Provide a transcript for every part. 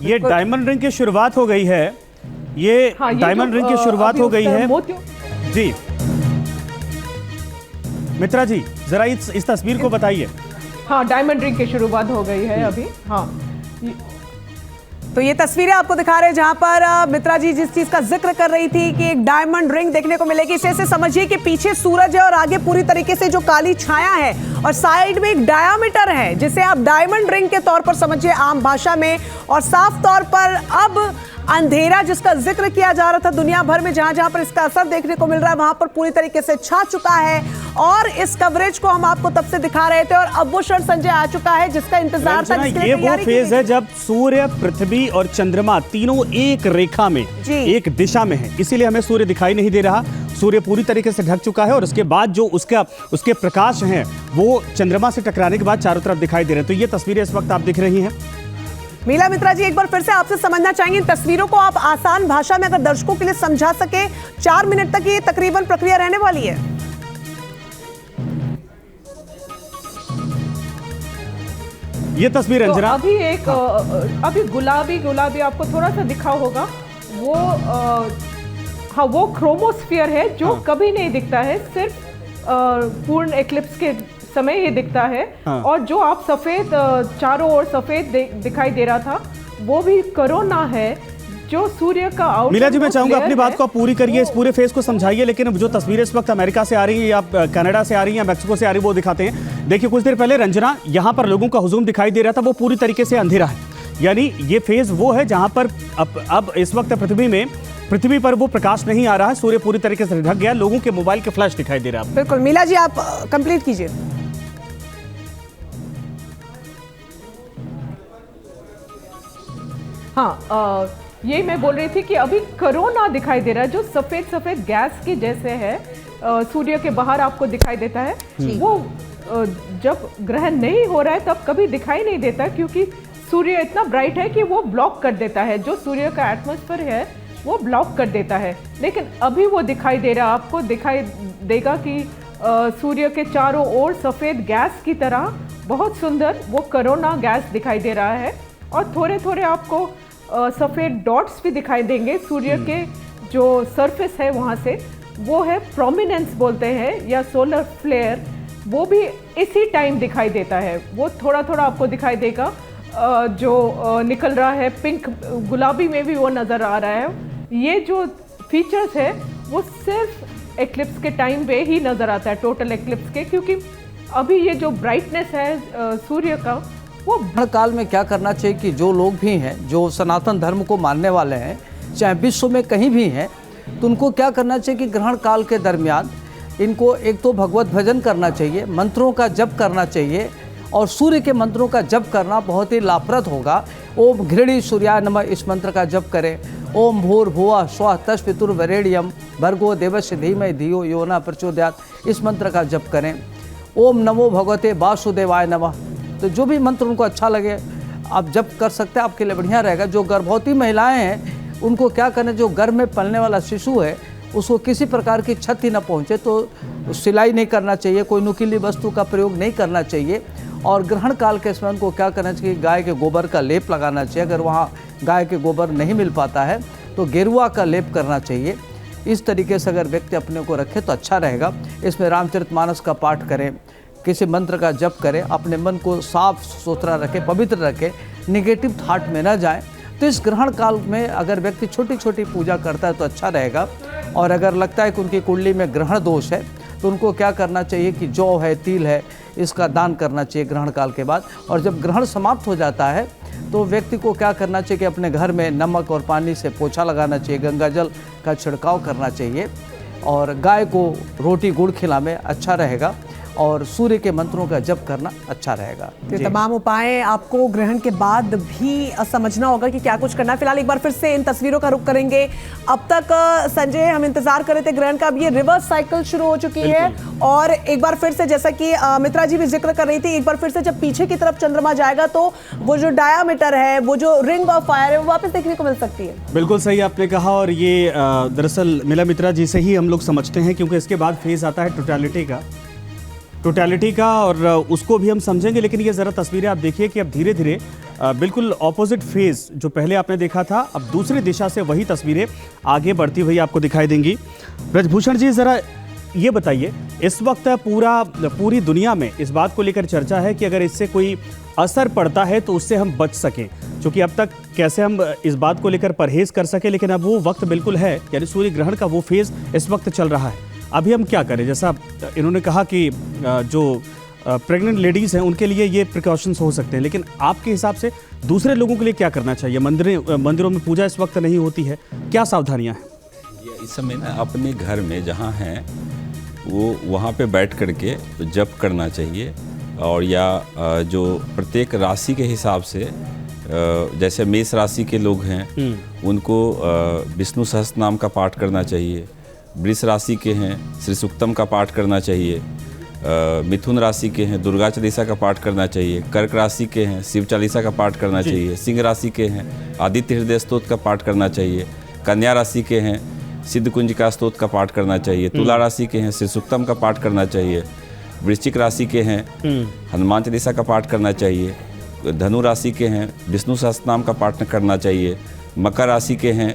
ये diamond ring की शुरुआत हो गई है। ये हाँ, डायमंड रिंग की शुरुआत हो गई है जी। मित्रा जी जरा इस तस्वीर को बताइए। हाँ, डायमंड रिंग की शुरुआत हो गई है अभी। हाँ, तो ये तस्वीरें आपको दिखा रहे हैं जहां पर मित्रा जी जिस चीज का जिक्र कर रही थी कि एक डायमंड रिंग देखने को मिलेगी। इसे ऐसे समझिए कि पीछे सूरज है और आगे पूरी तरीके से जो काली छाया है और साइड में एक डायामीटर है जिसे आप डायमंड रिंग के तौर पर समझिए आम भाषा में। और साफ तौर पर अब अंधेरा जिसका जिक्र किया जा रहा था दुनिया भर में जहां जहां पर इसका असर देखने को मिल रहा है वहां पर पूरी तरीके से छा चुका है। और इस कवरेज को हम आपको तब से दिखा रहे थे और अब वो क्षण संजय आ चुका है जिसका इंतजार था। ये वो फेज है जब सूर्य, पृथ्वी और चंद्रमा तीनों एक रेखा में, एक दिशा में है, इसीलिए हमें सूर्य दिखाई नहीं दे रहा। सूर्य पूरी तरीके से ढक चुका है और उसके बाद जो उसके प्रकाश हैं वो चंद्रमा से टकराने के बाद चारों तरफ दिखाई दे रहे हैं। तो ये तस्वीरें इस वक्त आप दिख रही हैं। मीला मित्रा जी एक बार फिर से आपसे समझना चाहेंगे इन तस्वीरों को आप आसान भाषा में अगर दर्शकों के लिए समझा सके। 4 मिनट तक ये तकरीबन प्रक्रिया रहने वाली है। ये तस्वीर तो अंजना अभी एक अभी गुलाबी आपको थोड़ा सा दिखा होगा वो हाँ वो क्रोमोस्फियर है जो कभी नहीं दिखता है, सिर्फ पूर्ण एक्लिप्स के समय ही दिखता है। हाँ। और जो आप सफेद चारों ओर सफेद दिखाई दे रहा था वो भी कोरोना है जो सूर्य का आउटर। मीला जी मैं चाहूंगा अपनी बात को आप पूरी करिए, इस पूरे फेज को समझाइए। लेकिन जो तस्वीरें इस वक्त अमेरिका से आ रही है या कनाडा से आ रही है या मैक्सिको से आ रही है वो दिखाते हैं। देखिए कुछ देर पहले रंजना यहाँ पर लोगों का हुजूम दिखाई दे रहा था, वो पूरी तरीके से अंधेरा है। यानी ये फेज वो है जहां पर अब इस वक्त पृथ्वी पर वो प्रकाश नहीं आ रहा है, सूर्य पूरी तरीके से ढक गया, लोगों के मोबाइल के फ्लैश दिखाई दे रहा है। बिल्कुल मीला जी आप कंप्लीट कीजिए। हाँ, यही मैं बोल रही थी कि अभी कोरोना दिखाई दे रहा है जो सफेद सफेद गैस की जैसे है, सूर्य के बाहर आपको दिखाई देता है। वो जब ग्रहण नहीं हो रहा है तब कभी दिखाई नहीं देता क्योंकि सूर्य इतना ब्राइट है कि वो ब्लॉक कर देता है, जो सूर्य का एटमॉस्फेयर है वो ब्लॉक कर देता है। लेकिन अभी वो दिखाई दे रहा, आपको दिखाई देगा कि सूर्य के चारों ओर सफ़ेद गैस की तरह बहुत सुंदर वो कोरोना गैस दिखाई दे रहा है। और थोड़े थोड़े आपको सफ़ेद डॉट्स भी दिखाई देंगे सूर्य के जो सरफेस है वहाँ से, वो है प्रोमिनेंस बोलते हैं या सोलर फ्लेयर, वो भी इसी टाइम दिखाई देता है। वो थोड़ा थोड़ा आपको दिखाई देगा जो निकल रहा है, पिंक गुलाबी में भी वो नज़र आ रहा है। ये जो फीचर्स है वो सिर्फ एक्लिप्स के टाइम पे ही नज़र आता है, टोटल एक्लिप्स के, क्योंकि अभी ये जो ब्राइटनेस है सूर्य का वो ग्रहण काल में क्या करना चाहिए कि जो लोग भी हैं जो सनातन धर्म को मानने वाले हैं चाहे विश्व में कहीं भी हैं तो उनको क्या करना चाहिए कि ग्रहण काल के दरमियान इनको एक तो भगवत भजन करना चाहिए, मंत्रों का जप करना चाहिए और सूर्य के मंत्रों का जप करना बहुत ही लाभप्रद होगा। ओम घृणी सूर्याय नमः इस मंत्र का जप करें। ओम भूर्भुवः स्वः तत्सवितुर्वरेण्यं भर्गो देवस्य धीमहि धियो यो न प्रचोदयात् इस मंत्र का जप करें। ओम नमो भगवते वासुदेवाय नमः। तो जो भी मंत्र उनको अच्छा लगे आप जप कर सकते हैं, आपके लिए बढ़िया रहेगा। जो गर्भवती महिलाएं हैं उनको क्या करना, जो गर्भ में पलने वाला शिशु है उसको किसी प्रकार की क्षति न पहुंचे तो सिलाई नहीं करना चाहिए, कोई नुकीली वस्तु का प्रयोग नहीं करना चाहिए। और ग्रहण काल के समय उनको क्या करना चाहिए, गाय के गोबर का लेप लगाना चाहिए। अगर वहाँ गाय के गोबर नहीं मिल पाता है तो गेरुआ का लेप करना चाहिए। इस तरीके से अगर व्यक्ति अपने को रखे तो अच्छा रहेगा। इसमें रामचरितमानस का पाठ करें, किसी मंत्र का जप करें, अपने मन को साफ सुथरा रखें, पवित्र रखें, निगेटिव थाट में न जाएं। तो इस ग्रहण काल में अगर व्यक्ति छोटी छोटी पूजा करता है तो अच्छा रहेगा। और अगर लगता है कि उनकी कुंडली में ग्रहण दोष है तो उनको क्या करना चाहिए कि जौ है, तिल है, इसका दान करना चाहिए ग्रहण काल के बाद। और जब ग्रहण समाप्त हो जाता है तो व्यक्ति को क्या करना चाहिए कि अपने घर में नमक और पानी से पोछा लगाना चाहिए, गंगा जल का छिड़काव करना चाहिए और गाय को रोटी गुड़ खिलाना अच्छा रहेगा और सूर्य के मंत्रों का जप करना अच्छा रहेगा। ये तमाम उपाय आपको ग्रहण के बाद भी समझना होगा कि क्या कुछ करना है। फिलहाल एक बार फिर से इन तस्वीरों का रुख करेंगे। अब तक संजय हम इंतजार कर रहे थे ग्रहण का, अब ये रिवर्स साइकिल शुरू हो चुकी है। और एक बार फिर से जैसा कि मित्रा जी भी जिक्र कर रही थी, एक बार फिर से जब पीछे की तरफ चंद्रमा जाएगा तो वो जो डायामीटर है, वो जो रिंग ऑफ फायर है, वो वापस देखने को मिल सकती है। बिल्कुल सही आपने कहा। और ये दरअसल मिला मित्रा जी से ही हम लोग समझते हैं क्योंकि इसके बाद फेज आता है टोटलिटी का। टोटलिटी का और उसको भी हम समझेंगे, लेकिन ये ज़रा तस्वीरें आप देखिए कि अब धीरे धीरे बिल्कुल ऑपोजिट फेज जो पहले आपने देखा था, अब दूसरी दिशा से वही तस्वीरें आगे बढ़ती हुई आपको दिखाई देंगी। ब्रजभूषण जी, ज़रा ये बताइए, इस वक्त पूरी दुनिया में इस बात को लेकर चर्चा है कि अगर इससे कोई असर पड़ता है तो उससे हम बच सकें, क्योंकि अब तक कैसे हम इस बात को लेकर परहेज कर सकें, लेकिन अब वो वक्त बिल्कुल है, यानी सूर्य ग्रहण का वो फेज इस वक्त चल रहा है। अभी हम क्या करें? जैसा इन्होंने कहा कि जो प्रेग्नेंट लेडीज़ हैं उनके लिए ये प्रिकॉशंस हो सकते हैं, लेकिन आपके हिसाब से दूसरे लोगों के लिए क्या करना चाहिए? मंदिरों में पूजा इस वक्त नहीं होती है, क्या सावधानियाँ हैं? इस समय ना अपने घर में जहाँ हैं वो वहाँ पे बैठ करके जप करना चाहिए, और या जो प्रत्येक राशि के हिसाब से, जैसे मेष राशि के लोग हैं उनको विष्णु सहस्त्र नाम का पाठ करना चाहिए, वृष राशि के हैं श्री सूक्तम का पाठ करना चाहिए, मिथुन राशि के हैं दुर्गा चालीसा का पाठ करना चाहिए, कर्क राशि के हैं शिव चालीसा का पाठ करना चाहिए, सिंह राशि के हैं आदित्य हृदय स्तोत्र का पाठ करना चाहिए, कन्या राशि के हैं सिद्ध कुंजिका स्तोत्र का पाठ करना चाहिए, तुला राशि के हैं श्री सूक्तम का पाठ करना चाहिए, वृश्चिक राशि के हैं हनुमान चालीसा का पाठ करना चाहिए, धनु राशि के हैं विष्णु सहस्त्रनाम का पाठ करना चाहिए, मकर राशि के हैं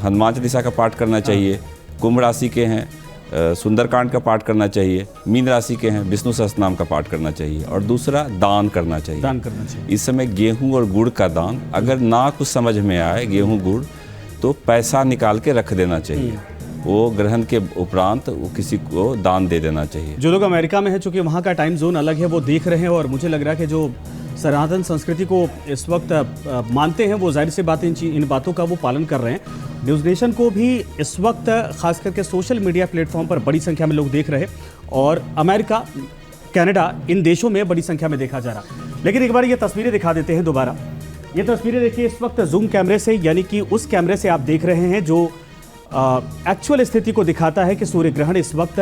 हनुमान चालीसा का पाठ करना चाहिए, कुंभ राशि के हैं सुंदरकांड का पाठ करना चाहिए, मीन राशि के हैं विष्णु सहस्त्रनाम का पाठ करना चाहिए, और दूसरा दान करना चाहिए। दान करना चाहिए। इस समय गेहूं और गुड़ का दान, अगर ना कुछ समझ में आए गेहूं गुड़, तो पैसा निकाल के रख देना चाहिए, वो ग्रहण के उपरांत वो किसी को दान दे देना चाहिए। जो लोग अमेरिका में हैं, चूंकि वहाँ का टाइम जोन अलग है, वो देख रहे हैं, और मुझे लग रहा है कि जो सनातन संस्कृति को इस वक्त मानते हैं वो जाहिर सी बात इन बातों का वो पालन कर रहे हैं। न्यूज़ नेशन को भी इस वक्त खास करके सोशल मीडिया प्लेटफॉर्म पर बड़ी संख्या में लोग देख रहे हैं, और अमेरिका, कनाडा, इन देशों में बड़ी संख्या में देखा जा रहा है। लेकिन एक बार ये तस्वीरें दिखा देते हैं दोबारा। ये तस्वीरें देखिए इस वक्त जूम कैमरे से, यानी कि उस कैमरे से आप देख रहे हैं जो एक्चुअल स्थिति को दिखाता है कि सूर्य ग्रहण इस वक्त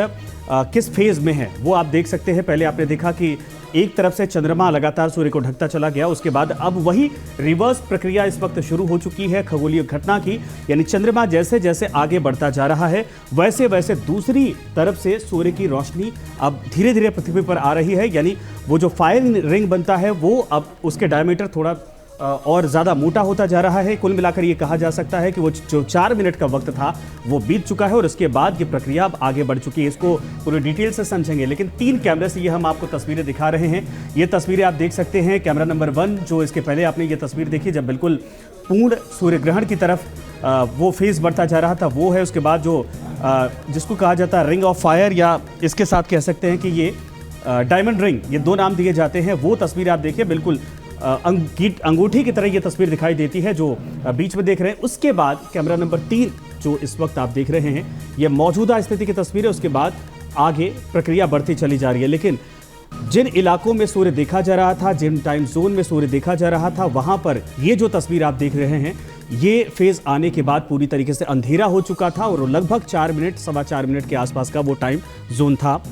किस फेज में है, वो आप देख सकते हैं। पहले आपने देखा कि एक तरफ से चंद्रमा लगातार सूर्य को ढकता चला गया, उसके बाद अब वही रिवर्स प्रक्रिया इस वक्त शुरू हो चुकी है खगोलीय घटना की, यानी चंद्रमा जैसे जैसे आगे बढ़ता जा रहा है वैसे वैसे दूसरी तरफ से सूर्य की रोशनी अब धीरे धीरे पृथ्वी पर आ रही है, यानी वो जो फायर रिंग बनता है वो अब उसके डायमीटर थोड़ा और ज़्यादा मोटा होता जा रहा है। कुल मिलाकर ये कहा जा सकता है कि वो जो 4 मिनट का वक्त था वो बीत चुका है, और उसके बाद ये प्रक्रिया अब आगे बढ़ चुकी है। इसको पूरी डिटेल से समझेंगे, लेकिन 3 कैमरे से ये हम आपको तस्वीरें दिखा रहे हैं। ये तस्वीरें आप देख सकते हैं। कैमरा नंबर 1 जो इसके पहले आपने ये तस्वीर देखी जब बिल्कुल पूर्ण सूर्य ग्रहण की तरफ वो फेज बढ़ता जा रहा था, वो है। उसके बाद जो जिसको कहा जाता है रिंग ऑफ फायर, या इसके साथ कह सकते हैं कि ये डायमंड रिंग, ये 2 नाम दिए जाते हैं। वो तस्वीर आप देखिए, बिल्कुल अंगूठी की तरह ये तस्वीर दिखाई देती है जो बीच में देख रहे हैं। उसके बाद कैमरा नंबर 3 जो इस वक्त आप देख रहे हैं, ये मौजूदा स्थिति की तस्वीर है। उसके बाद आगे प्रक्रिया बढ़ती चली जा रही है, लेकिन जिन इलाकों में सूर्य देखा जा रहा था, जिन टाइम जोन में सूर्य देखा जा रहा था, वहां पर ये जो तस्वीर आप देख रहे हैं, ये फेज आने के बाद पूरी तरीके से अंधेरा हो चुका था, और लगभग 4 मिनट, 4.25 मिनट के आसपास का वो टाइम जोन था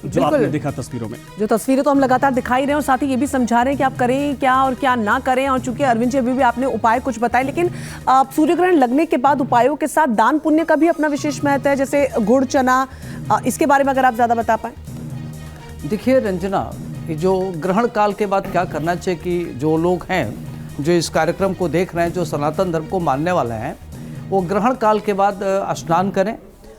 जो आपने देखा तस्वीरों में। जो तस्वीरें तो हम लगातार दिखाई रहे हैं, और साथ ही ये भी समझा रहे हैं कि आप करें क्या और क्या ना करें। और चूंकि अरविंद जी अभी भी आपने उपाय कुछ बताए, लेकिन सूर्य ग्रहण लगने के बाद उपायों के साथ दान पुण्य का भी अपना विशेष महत्व है, जैसे गुड़, चना, इसके बारे में अगर आप ज्यादा बता पाए। देखिए रंजना, जो ग्रहण काल के बाद क्या करना चाहिए कि जो लोग हैं जो इस कार्यक्रम को देख रहे हैं, जो सनातन धर्म को मानने वाले हैं, वो ग्रहण काल के बाद स्नान करें,